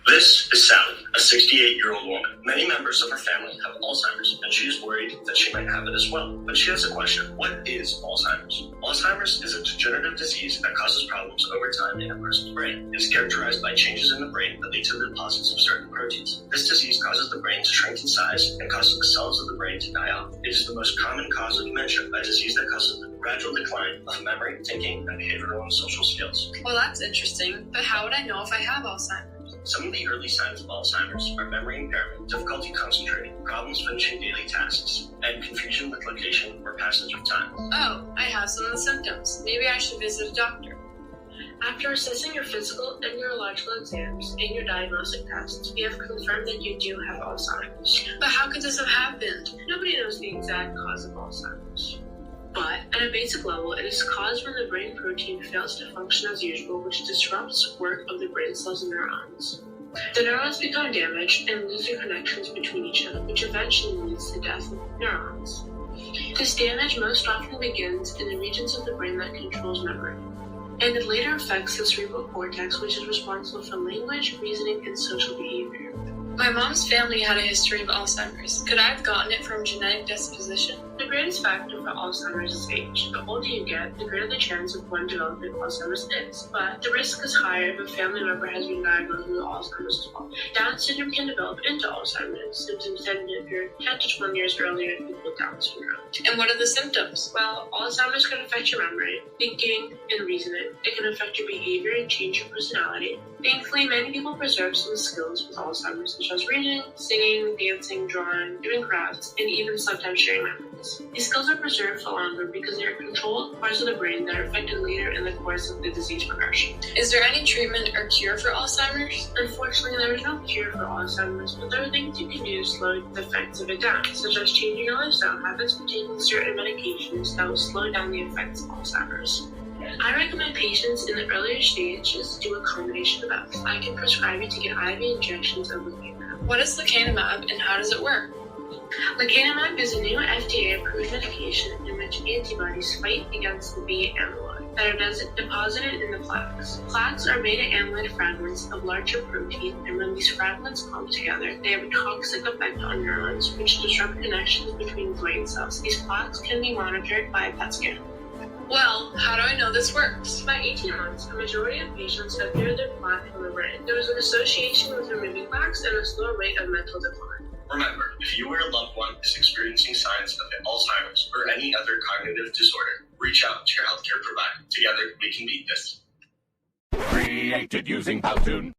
This is Sally, a 68-year-old woman. Many members of her family have Alzheimer's, and she is worried that she might have it as well. But she has a question. What is Alzheimer's? Alzheimer's is a degenerative disease that causes problems over time in a person's brain. It is characterized by changes in the brain that lead to the deposits of certain proteins. This disease causes the brain to shrink in size and causes the cells of the brain to die off. It is the most common cause of dementia, a disease that causes the gradual decline of memory, thinking, and behavioral and social skills. Well, that's interesting, but how would I know if I have Alzheimer's? Some of the early signs of Alzheimer's are memory impairment, difficulty concentrating, problems finishing daily tasks, and confusion with location or passage of time. Oh, I have some of the symptoms. Maybe I should visit a doctor. After assessing your physical and neurological exams and your diagnostic tests, we have confirmed that you do have Alzheimer's. But how could this have happened? Nobody knows the exact cause of Alzheimer's. But at a basic level, it is caused when the brain protein fails to function as usual, which disrupts work of the brain cells and neurons. The neurons become damaged and lose their connections between each other, which eventually leads to death of neurons. This damage most often begins in the regions of the brain that controls memory, and it later affects the cerebral cortex, which is responsible for language, reasoning, and social behavior. My mom's family had a history of Alzheimer's. Could I have gotten it from genetic disposition? The greatest factor for Alzheimer's is age. The older you get, the greater the chance of one developing Alzheimer's is. But the risk is higher if a family member has been diagnosed with Alzheimer's as well. Down syndrome can develop into Alzheimer's. Symptoms tend to appear 10 to 20 years earlier in people with Down syndrome. And what are the symptoms? Well, Alzheimer's can affect your memory, thinking, and reasoning. It can affect your behavior and change your personality. Thankfully, many people preserve some skills with Alzheimer's, such as reading, singing, dancing, drawing, doing crafts, and even sometimes sharing memories. These skills are preserved for longer because they are controlled parts of the brain that are affected later in the course of the disease progression. Is there any treatment or cure for Alzheimer's? Unfortunately, there is no cure for Alzheimer's, but there are things you can do to slow the effects of it down, such as changing your lifestyle habits or taking certain medications that will slow down the effects of Alzheimer's. I recommend patients in the earlier stages do a combination of both. I can prescribe you to get IV injections of lecanemab. What is lecanemab and how does it work? Lecanemab is a new FDA-approved medication in which antibodies fight against the beta amyloid that are deposited in the plaques. Plaques are beta amyloid fragments of larger protein, and when these fragments clump together, they have a toxic effect on neurons, which disrupt connections between brain cells. These plaques can be monitored by a PET scan. Well, how do I know this works? By 18 months, a majority of patients have cleared their plaque from the brain. There is an association with removing plaques and a slow rate of mental decline. Remember, if you or a loved one is experiencing signs of Alzheimer's or any other cognitive disorder, reach out to your healthcare provider. Together, we can beat this. Created using Powtoon.